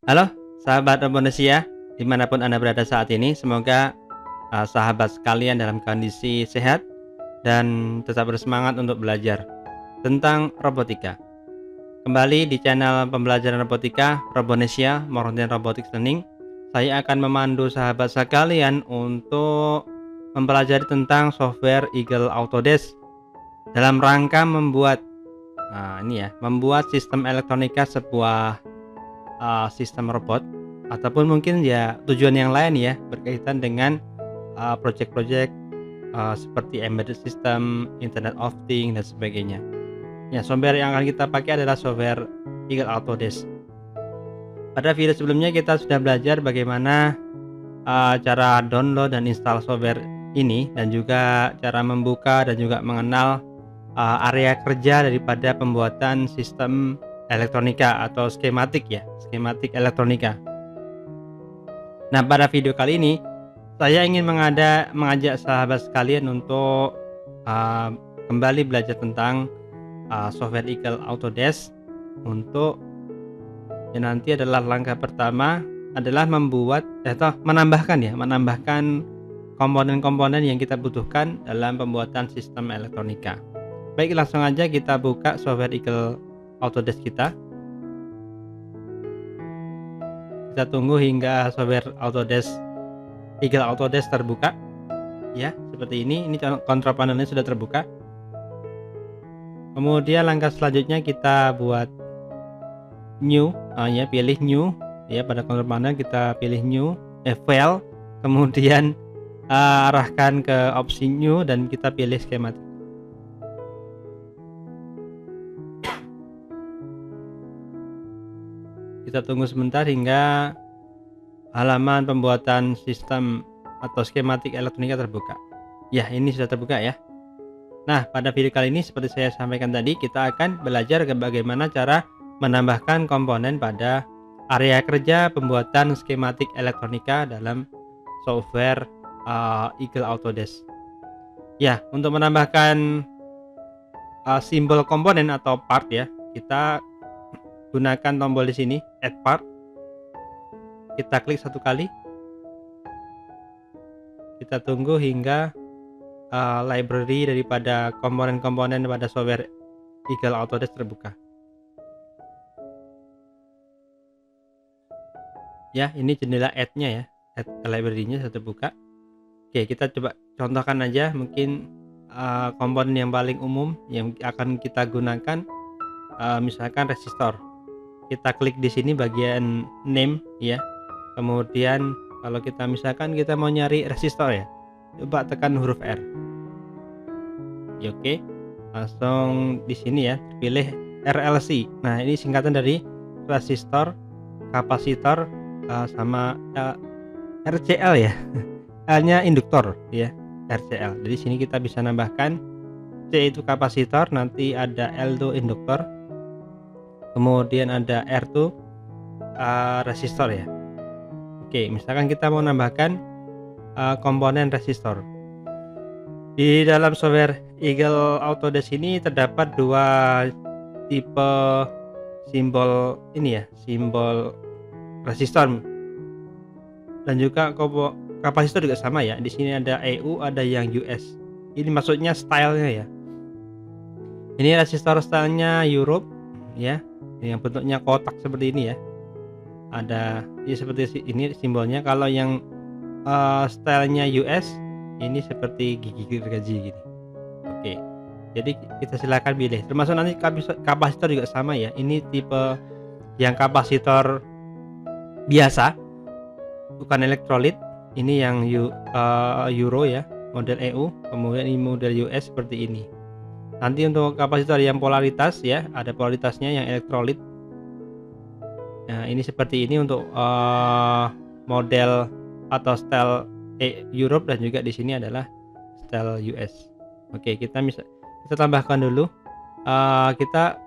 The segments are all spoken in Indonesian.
Halo, sahabat Indonesia, dimanapun Anda berada saat ini, semoga sahabat sekalian dalam kondisi sehat dan tetap bersemangat untuk belajar tentang robotika. Kembali di channel pembelajaran robotika, Robonesia, Mountain Robotics Learning, saya akan memandu sahabat sekalian untuk mempelajari tentang software Eagle Autodesk dalam rangka membuat sistem elektronika sebuah sistem robot, ataupun mungkin ya tujuan yang lain ya berkaitan dengan project-project seperti embedded system, Internet of Things dan sebagainya. Ya, software yang akan kita pakai adalah software Eagle Autodesk. Pada video sebelumnya kita sudah belajar bagaimana cara download dan install software ini, dan juga cara membuka dan juga mengenal area kerja daripada pembuatan sistem elektronika atau skematik skematik elektronika. Nah, pada video kali ini saya ingin mengajak sahabat sekalian untuk kembali belajar tentang software Eagle Autodesk. Untuk yang nanti adalah langkah pertama adalah menambahkan komponen-komponen yang kita butuhkan dalam pembuatan sistem elektronika. Baik, langsung aja kita buka software Eagle Autodesk kita. Kita tunggu hingga software Eagle Autodesk terbuka. Ya, seperti ini. Ini control panelnya sudah terbuka. Kemudian langkah selanjutnya kita buat new, pilih new. Ya, pada control panel kita pilih new, file, kemudian arahkan ke opsi new dan kita pilih skematik. Kita tunggu sebentar hingga halaman pembuatan sistem atau skematik elektronika terbuka. Ya, ini sudah terbuka ya. Nah, pada video kali ini seperti saya sampaikan tadi, kita akan belajar bagaimana cara menambahkan komponen pada area kerja pembuatan skematik elektronika dalam software Eagle Autodesk. Ya, untuk menambahkan simbol komponen atau part ya, kita gunakan tombol di sini, add part. Kita klik satu kali. Kita tunggu hingga library daripada komponen-komponen pada software Eagle Autodesk terbuka. Ya, ini jendela add-nya ya, add library-nya sudah terbuka. Oke, kita coba contohkan aja mungkin komponen yang paling umum yang akan kita gunakan, misalkan resistor. Kita klik di sini bagian name ya. Kemudian kalau kita misalkan kita mau nyari resistor ya, coba tekan huruf R. Ya, oke. Langsung di sini ya, pilih RLC. Nah, ini singkatan dari resistor, kapasitor, sama RCL ya. L-nya induktor ya, RCL. Jadi sini kita bisa nambahkan C itu kapasitor, nanti ada L itu induktor. Kemudian ada R itu resistor ya. Oke, misalkan kita mau nambahkan komponen resistor. Di dalam software Eagle Autodesk ini terdapat dua tipe simbol ini ya, simbol resistor dan juga kapasitor juga sama ya. Di sini ada EU, ada yang US. Ini maksudnya stylenya ya. Ini resistor stylenya Europe ya, yang bentuknya kotak seperti ini ya. Ada ya seperti ini simbolnya. Kalau yang stylenya US ini seperti gigi gergaji gini. Oke, jadi kita silakan pilih. Termasuk nanti kapasitor juga sama ya. Ini tipe yang kapasitor biasa, bukan elektrolit. Ini yang Euro ya, model EU. Kemudian ini model US seperti ini. Nanti untuk kapasitor yang polaritas ya, ada polaritasnya yang elektrolit. Nah, ini seperti ini untuk model atau style Europe, dan juga di sini adalah style US. Oke, kita tambahkan dulu. Kita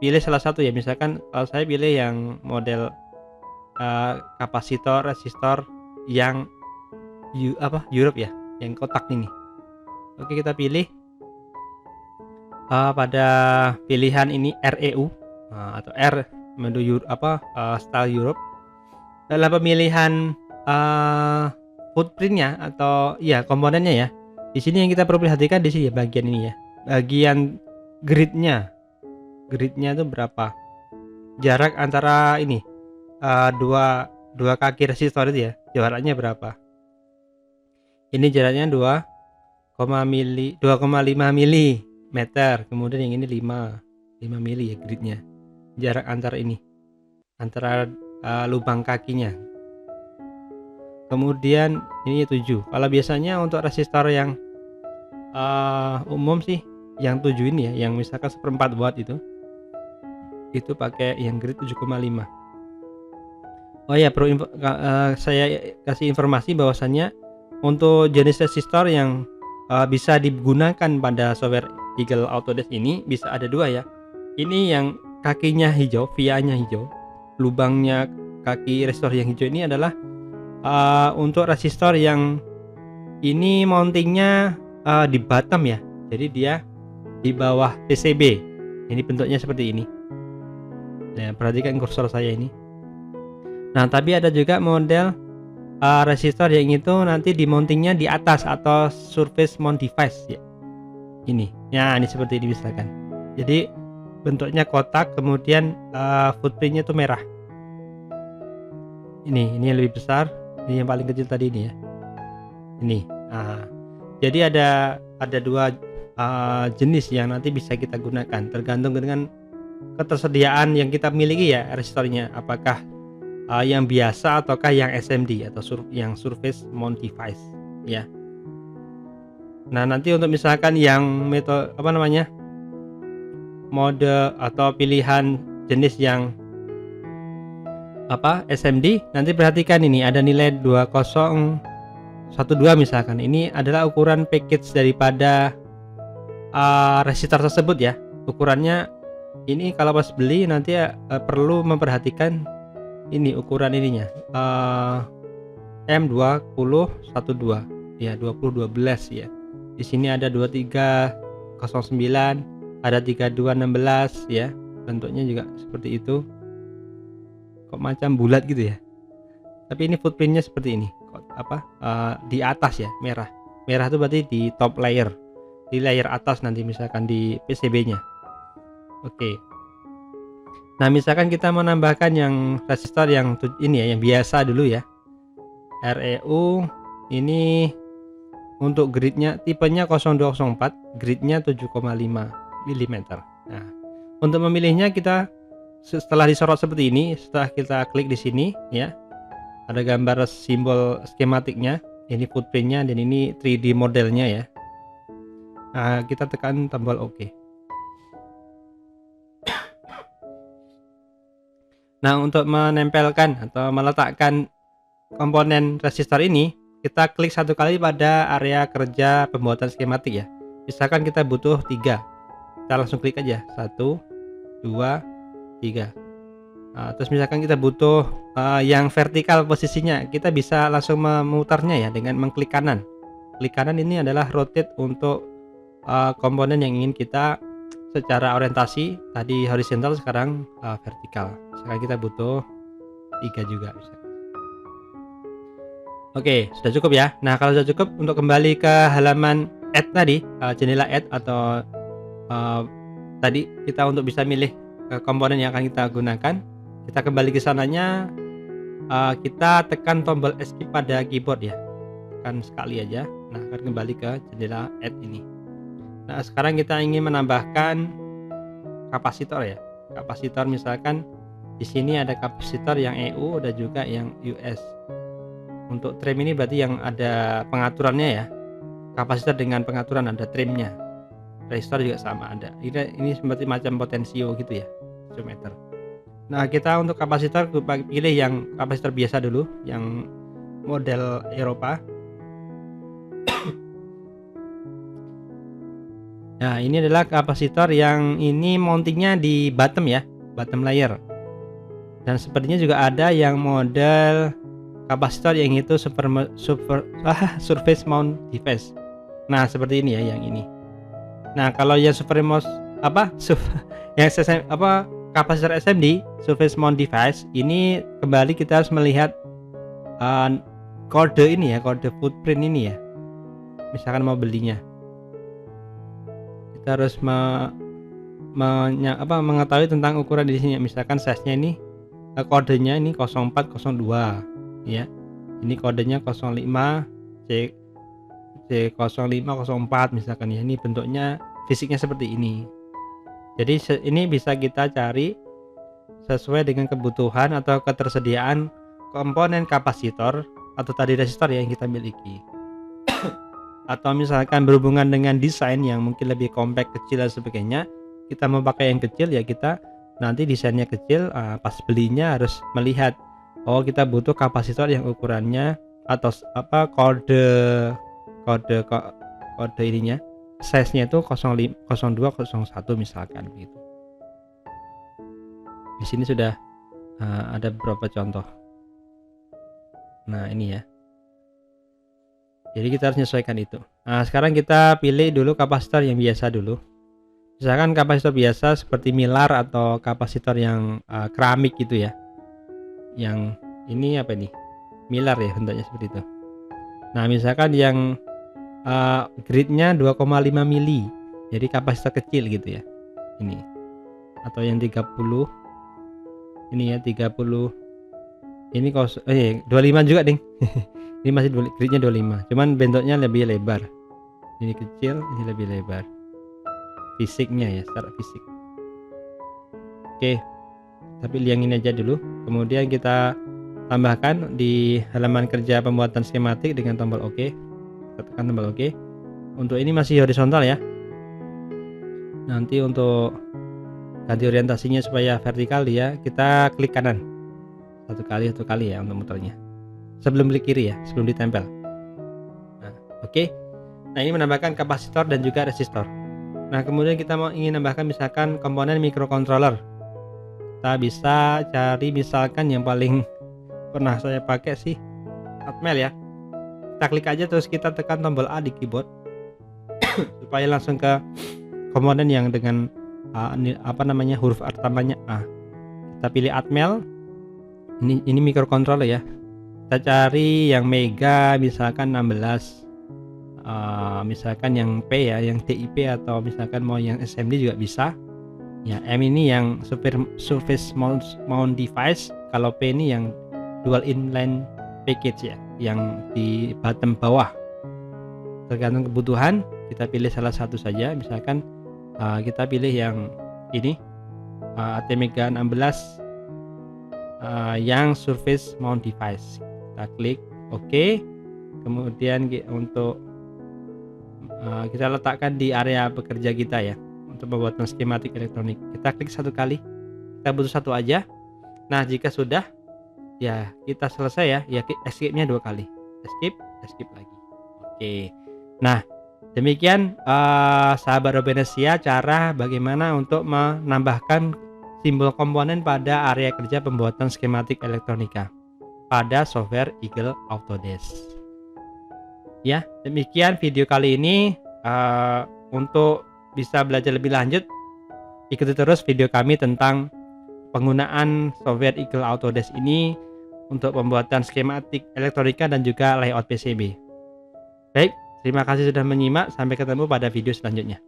pilih salah satu ya, misalkan kalau saya pilih yang model kapasitor resistor yang Europe ya, yang kotak ini. Oke, kita pilih pada pilihan ini REU atau R style Europe. Dalam pemilihan footprintnya atau ya komponennya ya. Di sini yang kita perlu perhatikan di sini ya, bagian ini ya. Bagian gridnya. Gridnya itu berapa? Jarak antara ini dua kaki resistor itu ya. Jaraknya berapa? Ini jaraknya 2,5 mm. Kemudian yang ini 5 mili ya gridnya. Jarak antara ini. Antara lubang kakinya. Kemudian ini 7. Kalau biasanya untuk resistor yang umum sih yang 7 ini ya, yang misalkan 1/4 watt itu pakai yang grid 7,5. Oh ya, saya kasih informasi bahwasannya untuk jenis resistor yang bisa digunakan pada software Eagle Autodesk ini bisa ada 2 ya. Ini yang kakinya hijau, via-nya hijau, lubangnya kaki resistor yang hijau ini adalah untuk resistor yang ini mountingnya di bottom ya, jadi dia di bawah PCB. Ini bentuknya seperti ini. Nah, perhatikan kursor saya ini. Nah, tapi ada juga model resistor yang itu nanti di mountingnya di atas atau surface mount device ya. Ini, ya ini seperti ini misalkan. Jadi bentuknya kotak, kemudian footprintnya itu merah. Ini yang lebih besar. Ini yang paling kecil tadi ini ya. Ini. Nah, jadi ada 2 jenis yang nanti bisa kita gunakan tergantung dengan ketersediaan yang kita miliki ya resistornya. Apakah yang biasa ataukah yang SMD atau yang surface mount device ya. Nah, nanti untuk misalkan yang mode atau pilihan jenis yang SMD, nanti perhatikan ini ada nilai 2012 misalkan. Ini adalah ukuran package daripada resistor tersebut ya. Ukurannya ini kalau pas beli nanti perlu memperhatikan ini ukuran ininya M2012 ya, 2012 ya. Di sini ada 2309, ada 3216 ya. Bentuknya juga seperti itu. Kok macam bulat gitu ya, tapi ini footprintnya seperti ini. Di atas ya, merah itu berarti di top layer, di layer atas nanti misalkan di PCB nya. Oke. Nah, misalkan kita menambahkan yang resistor yang ini ya, yang biasa dulu ya, REU ini untuk gridnya tipenya 0204, gridnya 7,5 mm. Nah, untuk memilihnya kita setelah disorot seperti ini, setelah kita klik di sini ya, ada gambar simbol skematiknya, ini footprintnya dan ini 3D modelnya ya. Nah, kita tekan tombol OK. Nah, untuk menempelkan atau meletakkan komponen resistor ini, kita klik satu kali pada area kerja pembuatan skematik ya. Misalkan kita butuh 3, kita langsung klik aja 1, 2, 3. Nah, terus misalkan kita butuh yang vertikal posisinya, kita bisa langsung memutarnya ya dengan mengklik kanan. Klik kanan ini adalah rotate untuk komponen yang ingin kita secara orientasi, tadi horizontal, sekarang vertikal. Sekarang kita butuh 3 juga bisa. Oke, sudah cukup ya. Nah, kalau sudah cukup, untuk kembali ke halaman add tadi, jendela add atau tadi kita untuk bisa milih komponen yang akan kita gunakan, kita kembali ke sananya, kita tekan tombol escape pada keyboard ya, tekan sekali aja. Nah, akan kembali ke jendela add ini. Nah, sekarang kita ingin menambahkan kapasitor ya. Kapasitor misalkan di sini ada kapasitor yang EU dan juga yang US. Untuk trim ini berarti yang ada pengaturannya ya. Kapasitor dengan pengaturan, ada trimnya. Resistor juga sama ada. Ini seperti macam potensio gitu ya, potentiometer. Nah, kita untuk kapasitor pilih yang kapasitor biasa dulu, yang model Eropa. Nah, ini adalah kapasitor yang ini mountingnya di bottom ya, bottom layer. Dan sepertinya juga ada yang model kapasitor yang itu surface mount device. Nah, seperti ini ya yang ini. Nah, kalau yang kapasitor SMD surface mount device ini kembali kita harus melihat kode ini ya, kode footprint ini ya. Misalkan mau belinya, kita harus mengetahui tentang ukuran di sini. Misalkan size-nya ini kodenya ini 0402 ya. Ini kodenya 05 C0504 misalkan ya. Ini bentuknya fisiknya seperti ini. Jadi ini bisa kita cari sesuai dengan kebutuhan atau ketersediaan komponen kapasitor atau tadi resistor yang kita miliki. Atau misalkan berhubungan dengan desain yang mungkin lebih compact, kecil dan sebagainya, kita mau pakai yang kecil ya kita nanti desainnya kecil, pas belinya harus melihat oh kita butuh kapasitor yang ukurannya atau kode ininya size-nya itu 0201 misalkan begitu. Di sini sudah ada beberapa contoh. Nah ini ya. Jadi kita harus menyesuaikan itu. Nah sekarang kita pilih dulu kapasitor yang biasa dulu. Misalkan kapasitor biasa seperti milar atau kapasitor yang keramik gitu ya. Yang ini apa nih? Milar ya bentuknya seperti itu. Nah misalkan yang gridnya 2,5 mili, jadi kapasitor kecil gitu ya. Ini. Atau yang 30. Ini ya 30. Ini 25 juga ding. Ini masih gridnya 25, cuman bentuknya lebih lebar. Ini kecil, ini lebih lebar. Fisiknya ya, secara fisik. Oke, tapi yang ini aja dulu. Kemudian kita tambahkan di halaman kerja pembuatan skematik dengan tombol OK. Kita tekan tombol OK. Untuk ini masih horizontal ya. Nanti untuk ganti orientasinya supaya vertikal ya, kita klik kanan. Satu kali ya untuk muternya. Sebelum klik kiri ya, sebelum ditempel. Nah, oke. Nah, ini menambahkan kapasitor dan juga resistor. Nah, kemudian kita ingin nambahkan misalkan komponen microcontroller. Kita bisa cari misalkan yang paling pernah saya pakai sih Atmel ya. Kita klik aja terus kita tekan tombol A di keyboard supaya langsung ke komponen yang dengan huruf pertamanya A. Kita pilih Atmel. Ini microcontroller ya. Kita cari yang mega misalkan 16, misalkan yang P ya, yang DIP atau misalkan mau yang SMD juga bisa ya. M ini yang surface mount device, kalau P ini yang dual inline package ya, yang di bottom bawah. Tergantung kebutuhan kita pilih salah satu saja. Misalkan kita pilih yang ini ATmega 16 yang surface mount device. Kita klik OK. Kemudian untuk kita letakkan di area bekerja kita ya, untuk pembuatan skematik elektronik. Kita klik satu kali, kita butuh satu aja. Nah jika sudah ya kita selesai ya escape-nya 2 kali, escape lagi. Oke. Nah demikian sahabat Robenesia, cara bagaimana untuk menambahkan simbol komponen pada area kerja pembuatan skematik elektronika pada software Eagle Autodesk. Ya, demikian video kali ini. Untuk bisa belajar lebih lanjut, ikuti terus video kami tentang penggunaan software Eagle Autodesk ini untuk pembuatan skematik elektronika dan juga layout PCB. Baik, terima kasih sudah menyimak. Sampai ketemu pada video selanjutnya.